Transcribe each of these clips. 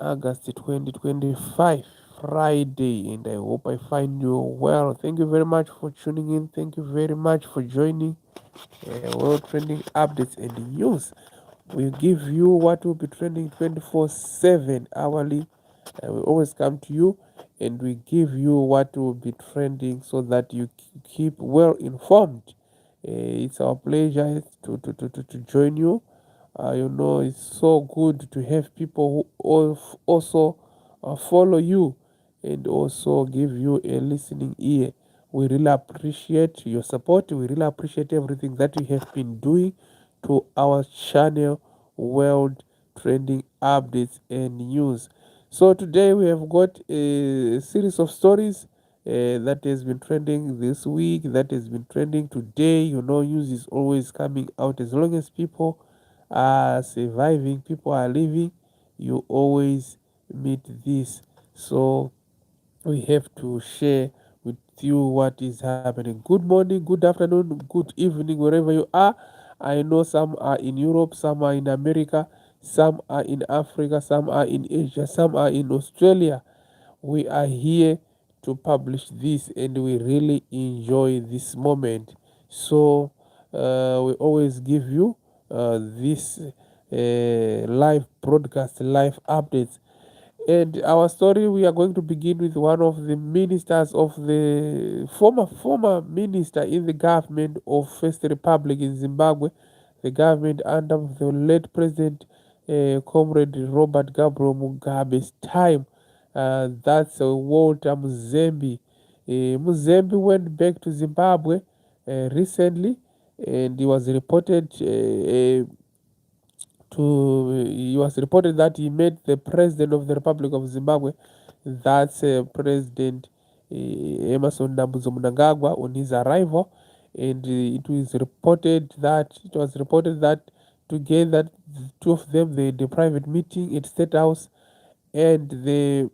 August 2025, Friday, and I hope I find you well. Thank you very much for tuning in. Thank you very much for joining World Trending Updates and News. We give you what will be trending 24/7 hourly. We always come to you and we give you what will be trending so that you keep well informed. It's our pleasure to join you. It's so good to have people who also follow you and also give you a listening ear. We really appreciate your support. We really appreciate everything that you have been doing to our channel, World Trending Updates and News. So today we have got a series of stories that has been trending this week, that has been trending today. News is always coming out. As long as people are surviving, people are living, you always meet this. So we have to share with you what is happening. Good morning, good afternoon, good evening, wherever you are. I know some are in Europe, some are in America, some are in Africa, some are in Asia, some are in Australia. We are here to publish this and we really enjoy this moment. So we always give you this live broadcast, live updates. And our story, we are going to begin with one of the ministers of the former minister in the government of First Republic in Zimbabwe, the government under the late President Comrade Robert Gabriel Mugabe's time. That's Walter Mzembi. Mzembi went back to Zimbabwe recently, and he was reported that he met the president of the Republic of Zimbabwe, that's President Emerson Mnangagwa, on his arrival, and it was reported that together the two of them they had a private meeting at State House, and they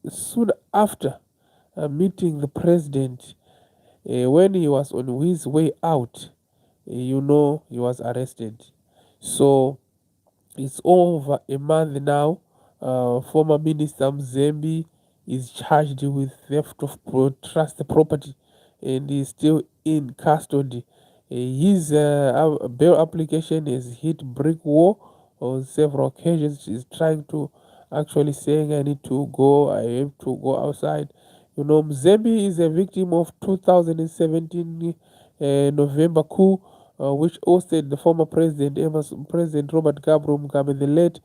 soon after meeting the president, when he was on his way out, he was arrested. So it's over a month now. Former Minister Mzembi is charged with theft of trust property and is still in custody. His bail application has hit brick wall on several occasions. He's trying to actually saying, I need to go, I have to go outside. Mzembi is a victim of 2017 November coup, which hosted the former President Robert Gabriel Mugabe, the late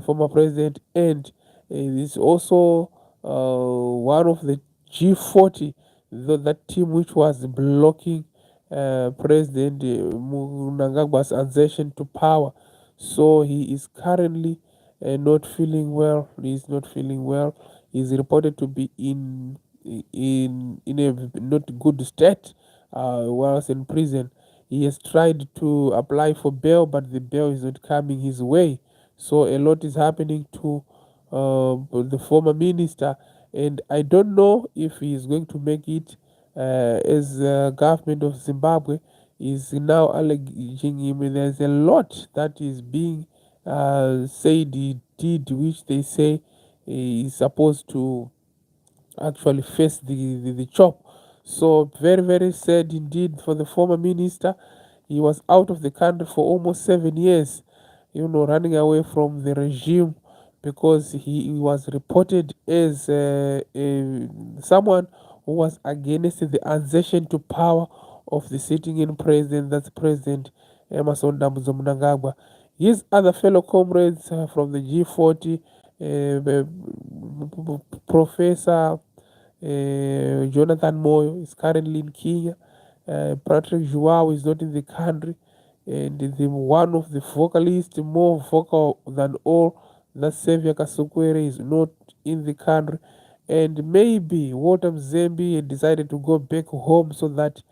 former president, and is also one of the G40, that team which was blocking President Mnangagwa's ascension to power. So he is currently not feeling well. He is not feeling well. He is reported to be in a not good state whilst in prison. He has tried to apply for bail, but the bail is not coming his way. So a lot is happening to the former minister, and I don't know if he is going to make it. As government of Zimbabwe is now alleging him, there's a lot that is being said he did, which they say he is supposed to actually face the chop. So very, very sad indeed for the former minister. He was out of the country for almost 7 years, running away from the regime because he was reported as someone who was against the accession to power of the sitting in president, that's President Emerson Mnangagwa. His other fellow comrades from the G40, Professor Jonathan Moyo is currently in Kenya. Patrick Joao is not in the country, and one of the vocalists, more vocal than all, that Xavier Kasukwere, is not in the country. And maybe Walter Mzembi had decided to go back home so that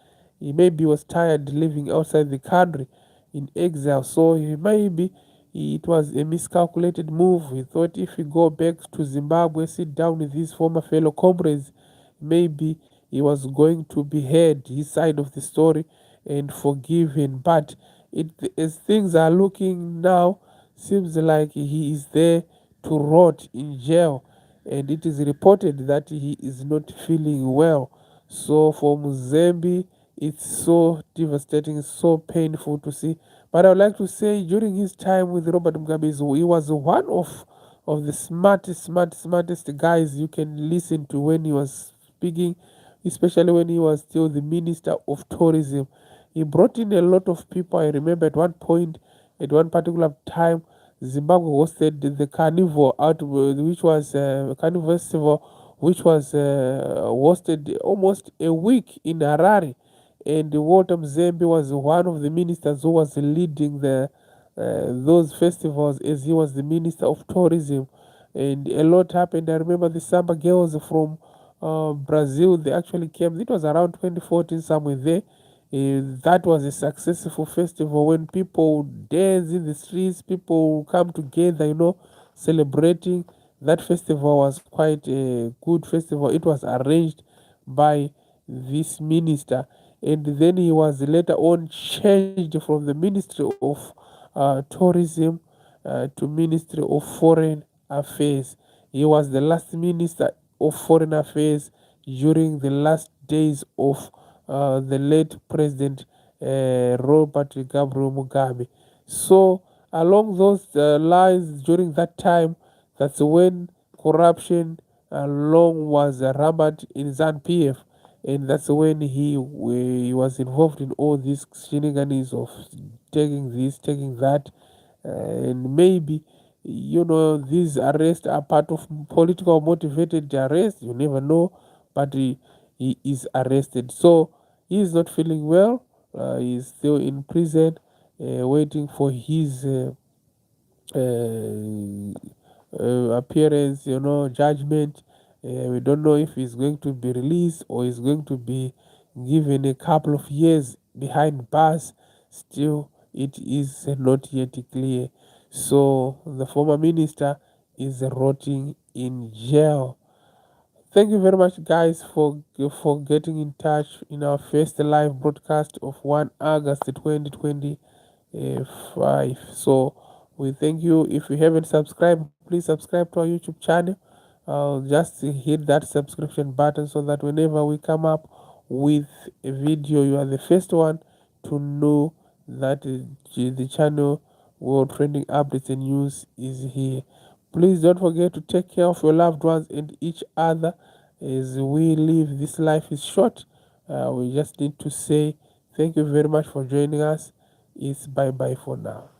he maybe was tired living outside the country in exile. So maybe it was a miscalculated move. He thought if he go back to Zimbabwe, sit down with his former fellow comrades, maybe he was going to be heard his side of the story and forgiven. But as things are looking now, seems like he is there to rot in jail, and it is reported that he is not feeling well. So for Mzembi, it's so devastating, so painful to see. But I would like to say during his time with Robert Mugabe, he was one of the smartest guys you can listen to when he was speaking, especially when he was still the Minister of Tourism. He brought in a lot of people. I remember at one point, at one particular time, Zimbabwe hosted the carnival out, which was a carnival festival, which was hosted almost a week in Harare, and Walter Mzembi was one of the ministers who was leading those festivals, as he was the Minister of Tourism, and a lot happened. I remember the Samba girls from Brazil, they actually came. It was around 2014, somewhere there. That was a successful festival when people dance in the streets, people come together, celebrating. That festival was quite a good festival. It was arranged by this minister, and then he was later on changed from the Ministry of Tourism to Ministry of Foreign Affairs. He was the last Minister of Foreign Affairs during the last days of the late President Robert Gabriel Mugabe. So along those lines, during that time, that's when corruption long was rampant in ZANU-PF, and that's when he was involved in all these shenanigans of taking this, taking that, and maybe these arrests are part of political motivated arrests. You never know, but he is arrested. So he is not feeling well. He is still in prison, waiting for his appearance, judgment. We don't know if he's going to be released or he's going to be given a couple of years behind bars. Still, it is not yet clear. So the former minister is rotting in jail. Thank you very much, guys, for getting in touch in our first live broadcast of 1 August 2025. So we thank you. If you haven't subscribed, please subscribe to our YouTube channel. Just hit that subscription button so that whenever we come up with a video, you are the first one to know that the channel World Trending Updates and News is here. Please don't forget to take care of your loved ones and each other as we live. This life is short. We just need to say thank you very much for joining us. It's bye bye for now.